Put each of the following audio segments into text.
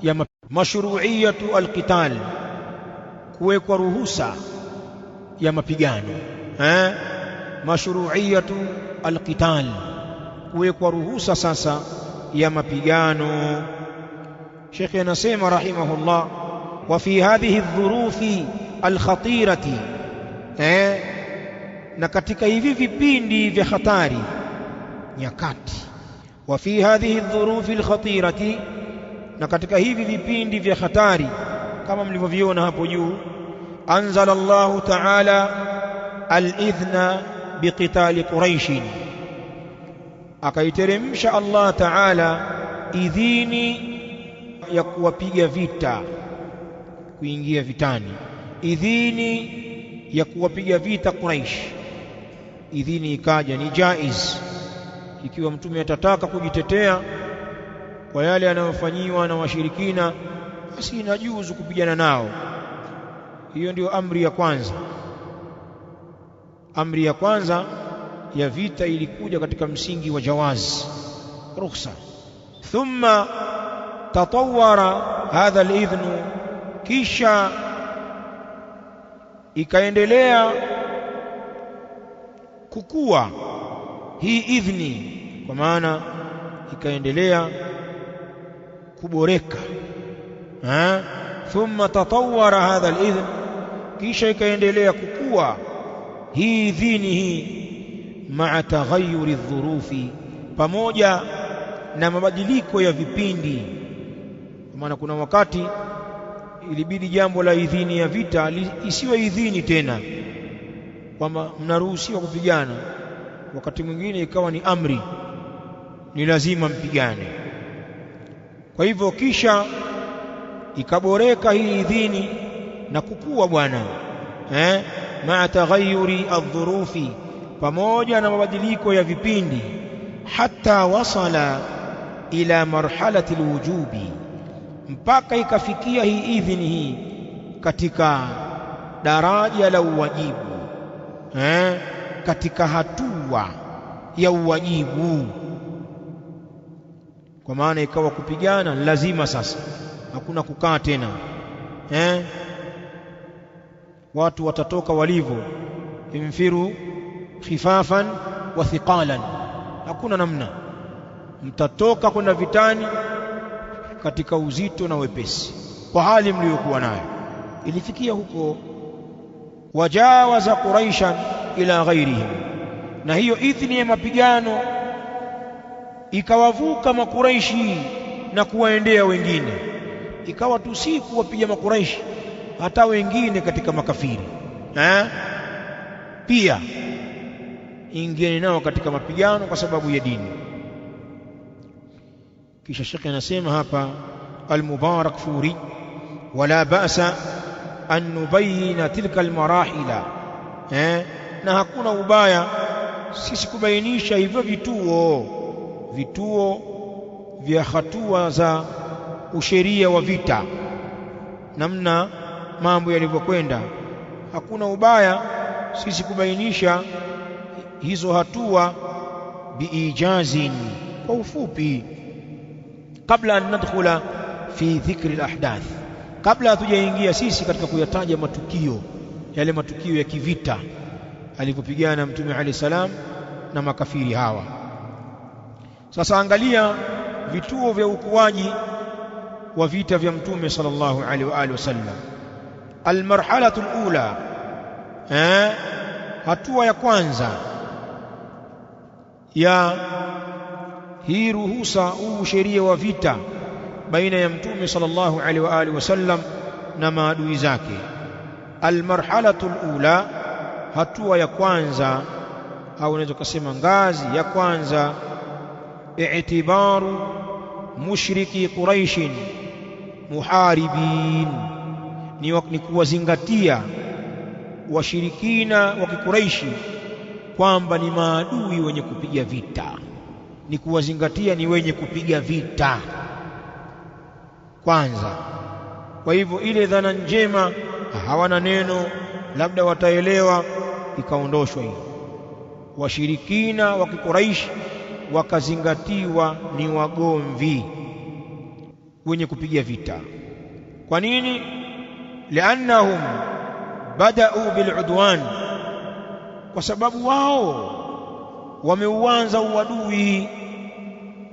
ya mashru'iyatu alqital, kuwekwa ruhusa ya mapigano. Mashru'iyatu alqital, kuwekwa ruhusa sasa ya mapigano. Sheikh anasema rahimahullah, wa fi hadhihi adh-dhurufi al-khatirati, na katika hivi vipindi vya hatari, nyakati. Wa fi hadhihi adh-dhurufi al-khatirati, na katika hivi vipindi vya hatari kama mlivyoviona hapo juu, anzala Allahu ta'ala al-idhna biqitali Quraish, akaiteremsha Allah ta'ala idhini ya kuwapiga vita, kuingia vitani, idhini ya kuwapiga vita Quraish. Idhini ikaja ni jaiz, ikiwa mtume atataka kujitetea kwa yale anayofanyiwa na washirikina, basi inajuzu kupigana nao. Hiyo ndio amri ya kwanza. Amri ya kwanza ya vita ilikuja katika msingi wa jawaz, rukhsa. Thumma tatawara hadha al-idhnu, kisha ikaendelea kukua hii idhni, kwa maana ikaendelea kuboreka. Thumma tatawara hadha al-idhn, kisha ikaendelea kukua hii idhini hii, ma'a taghayyuri adh-dhurufi, pamoja na mabadiliko ya vipindi. Kwa maana kuna wakati ilibidi jambo la idhini ya vita isiwe idhini tena kwamba mnaruhusiwa kupigana, wakati mwingine ikawa ni amri, ni lazima mpigane. Kwa hivyo kisha ikaboreka hii idhini na kukua bwana, ma'a taghayyuri adh-dhurufi, pamoja na mabadiliko ya vipindi, hatta wasala ila marhalati alwujubi, mpaka ikafikia hii idhini hii katika daraja la uwajibu, katika hatua ya uwajibu. Kwa maana ikawa kupigana lazima sasa, hakuna kukaa tena. Watu watatoka walivyo, infiru khifafan wa thiqalan, hakuna namna, mtatoka kwenda vitani katika uzito na wepesi kwa hali mliokuwa nayo. Ilifikia huko, wajawaza quraishan ila ghairihim, na hiyo idhni ya mapigano ikawavuka makuraishi na kuwaendea wengine, ikawa tu si kuwapiga makuraishi, hata wengine katika makafiri pia ingieni nao katika mapigano kwa sababu ya dini. Kisha Sheikh anasema hapa al-Mubarak Furi, wala ba'sa an nubayina tilka al-marahila, na hakuna ubaya sisi kubainisha hivyo vituo vya hatua za usheria wa vita, namna mambo yalivyokwenda. Hakuna ubaya sisi kubainisha hizo hatua biijazin, kwa ufupi, kabla an nadkhula fi dhikri al-ahdath, kabla hatujaingia sisi katika kuyataja matukio, yale matukio ya kivita alipopigana Mtume alayhi salam na makafiri hawa. Sasa angalia vituo vya ukuaji wa vita vya Mtume sallallahu alaihi wa alihi wasallam. Almarhalatu alula, hatua ya kwanza ya hii ruhusa, huu sheria wa vita baina ya Mtume sallallahu alaihi wa alihi wasallam na maadui zake. Almarhalatu alula, hatua ya kwanza, au unaweza kusema ngazi ya kwanza, i'tibaru mushriki quraishin muharibin, ni kuwazingatia washirikina wa Kikuraishi kwamba ni maadui wenye kupiga vita, ni kuwazingatia ni wenye kupiga vita kwanza. Kwa hivyo ile dhana njema, hawana neno, labda wataelewa, ikaondoshwa hiyo. Washirikina wa Kikuraishi wakazingatiwa ni wagomvi, wenye kupiga vita. Kwa nini? Liannahum bada'u bil'udwan, kwa sababu wao wameuanza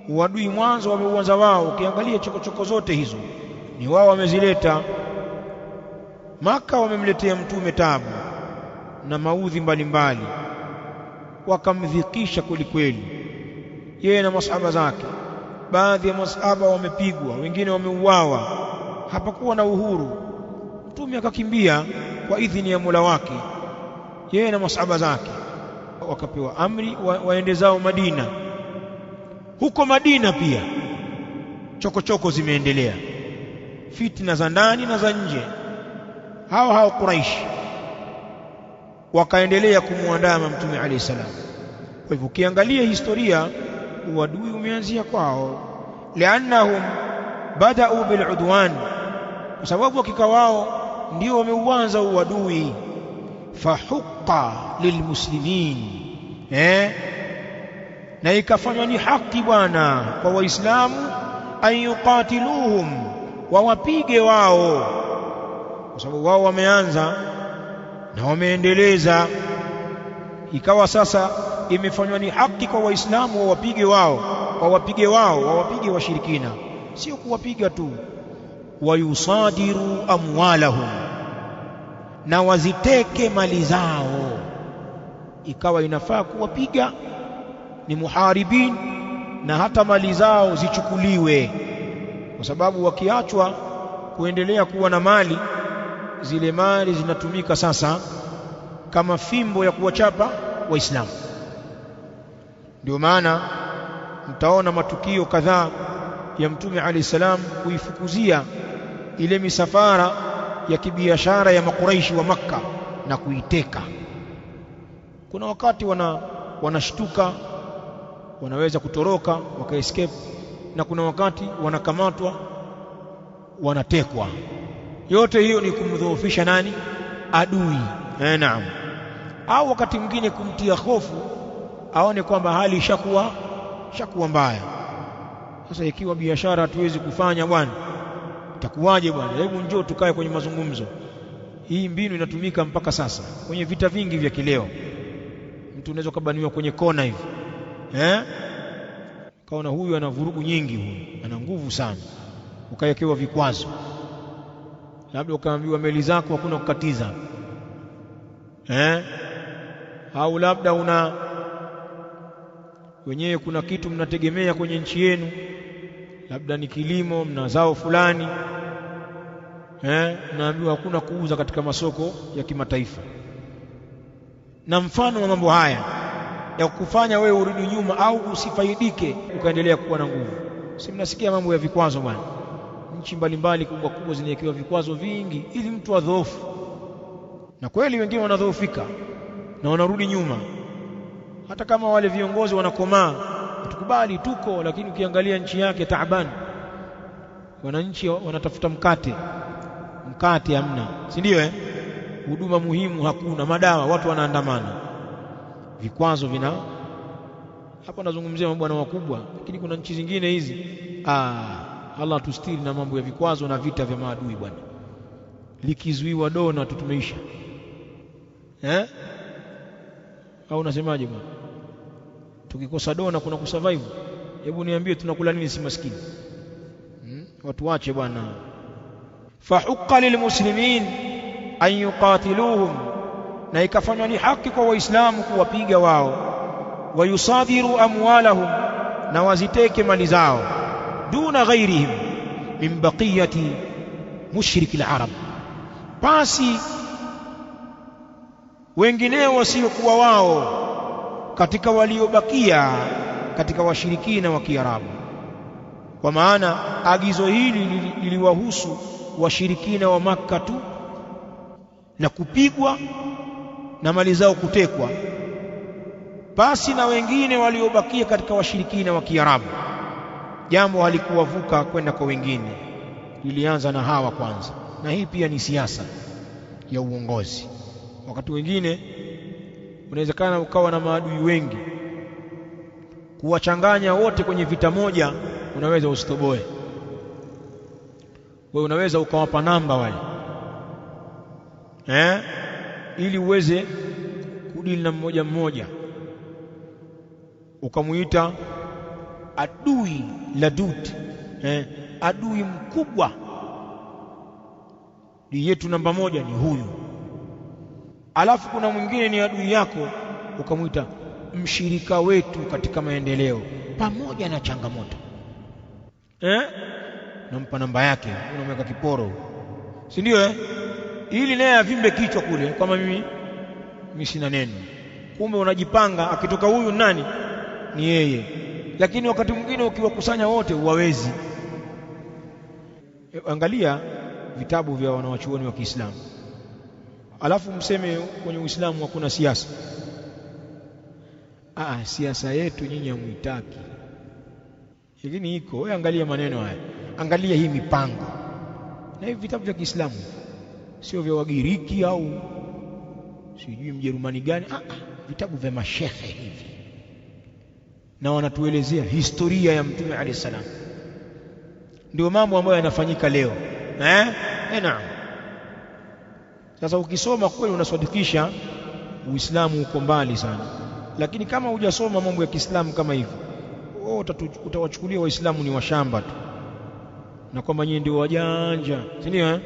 uadui mwanzo wameuanza wao. Ukiangalia chokochoko zote hizo ni wao wamezileta. Maka wamemletea mtume tabu na maudhi mbalimbali, wakamdhikisha kwelikweli yeye na masahaba zake. Baadhi ya masahaba wamepigwa, wengine wameuawa, hapakuwa na uhuru. Mtume akakimbia kwa idhini ya Mola wake, yeye na masahaba zake wakapewa amri waende zao Madina. Huko Madina pia chokochoko zimeendelea, fitna za ndani na za nje. Hao Quraish wakaendelea kumuandama mtume alayhi salam. Kwa hivyo ukiangalia historia, uadui umeanzia kwao. Liannahum bada'u bil'udwan, kwa sababu hakika wao ndio wameuanza uadui. Fahuqqa lilmuslimin, na ikafanywa ni haki bwana kwa waislamu an yuqatiluhum, wawapige wao, kwa sababu wao wameanza na wameendeleza. Ikawa sasa imefanywa ni haki kwa waislamu wawapige wao, wawapige washirikina, sio kuwapiga tu. Wayusadiru amwalahum, na waziteke mali zao. Ikawa inafaa kuwapiga ni muharibin, na hata mali zao zichukuliwe, kwa sababu wakiachwa kuendelea kuwa na mali, zile mali zinatumika sasa kama fimbo ya kuwachapa waislamu. Ndio maana mtaona matukio kadhaa ya mtume alayhi salam kuifukuzia ile misafara ya kibiashara ya makuraishi wa Makka na kuiteka. Kuna wakati wanashtuka, wanaweza kutoroka wakaescape, na kuna wakati wanakamatwa wanatekwa. Yote hiyo ni kumdhoofisha nani? Adui. Naam. Au wakati mwingine kumtia hofu, aone kwamba hali ishakuwa mbaya. Sasa ikiwa biashara hatuwezi kufanya bwana, itakuwaje bwana? Hebu njoo tukae kwenye mazungumzo. Hii mbinu inatumika mpaka sasa kwenye vita vingi vya kileo. Mtu unaweza kubaniwa kwenye kona hivi, kaona huyu ana vurugu nyingi, huyu ana nguvu sana, ukawekewa vikwazo. Labda ukaambiwa meli zako hakuna kukatiza, au labda wenyewe kuna kitu mnategemea kwenye nchi yenu, labda ni kilimo, mna zao fulani, naambiwa hakuna kuuza katika masoko ya kimataifa. Na mfano wa mambo haya ya kufanya wewe urudi nyuma au usifaidike ukaendelea kuwa na nguvu. Si mnasikia mambo ya vikwazo bwana? Nchi mbalimbali kubwa zinawekewa vikwazo vingi ili mtu adhoofu, na kweli wengine wanadhoofika na wanarudi nyuma. Hata kama wale viongozi wanakomaa, tukubali tuko, lakini ukiangalia nchi yake taabani, wananchi wanatafuta mkate hamna, si ndio? Huduma muhimu hakuna, madawa, watu wanaandamana, vikwazo vina. Hapa nazungumzia mabwana wakubwa, lakini kuna nchi zingine hizi, Allah tustiri na mambo ya vikwazo na vita vya maadui bwana. Likizuiwa dona tutumeisha, au unasemaje bwana? Tukikosa dona kuna kusurvive? Hebu niambie tunakula nini? Si maskini. Watu wache bwana. Fahuqqa lilmuslimin an yuqatiluhum, na ikafanywa ni haki kwa waislamu kuwapiga wao. Wayusadiru amwalahum, na waziteke mali zao. Duna ghairihim min baqiyati mushriki al-arab, pasi wengineo wasiokuwa wao katika waliobakia katika washirikina wa Kiarabu. Kwa maana agizo hili liliwahusu washirikina wa Makka tu, na kupigwa na mali zao kutekwa, basi na wengine waliobakia katika washirikina wa Kiarabu. Jambo halikuwavuka kwenda kwa wengine, lilianza na hawa kwanza. Na hii pia ni siasa ya uongozi. Wakati wengine unawezekana ukawa na maadui wengi, kuwachanganya wote kwenye vita moja unaweza usitoboe. Wewe unaweza ukawapa namba wale ili uweze kudili na mmoja mmoja, ukamuita adui ladud, adui mkubwa, ni yetu namba moja ni huyu. Alafu kuna mwingine ni adui yako, ukamuita mshirika wetu katika maendeleo pamoja na changamoto, nampa namba yake, unamweka kiporo, si ndio? Ili naye avimbe kichwa kule kama mimi sina neno. Kumbe unajipanga, akitoka huyu nani ni yeye. Lakini wakati mwingine ukiwakusanya wote huwawezi. Angalia vitabu vya wanawachuoni wa Kiislamu, alafu mseme kwenye Uislamu hakuna siasa. Siasa yetu nyinyi hamuitaki, lakini iko. Wewe angalia maneno haya, angalia hii mipango, na hivi vitabu vya Kiislamu sio vya Wagiriki au sijui Mjerumani gani, vitabu vya mashehe hivi, na wanatuelezea historia ya Mtume alayhi salam. Ndio mambo ambayo yanafanyika leo. Naam. Sasa ukisoma kweli unasadikisha Uislamu uko mbali sana, lakini kama hujasoma mambo ya Kiislamu kama hivi, utawachukulia Waislamu ni washamba tu, na kwamba nyinyi ndio wajanja, si ndio?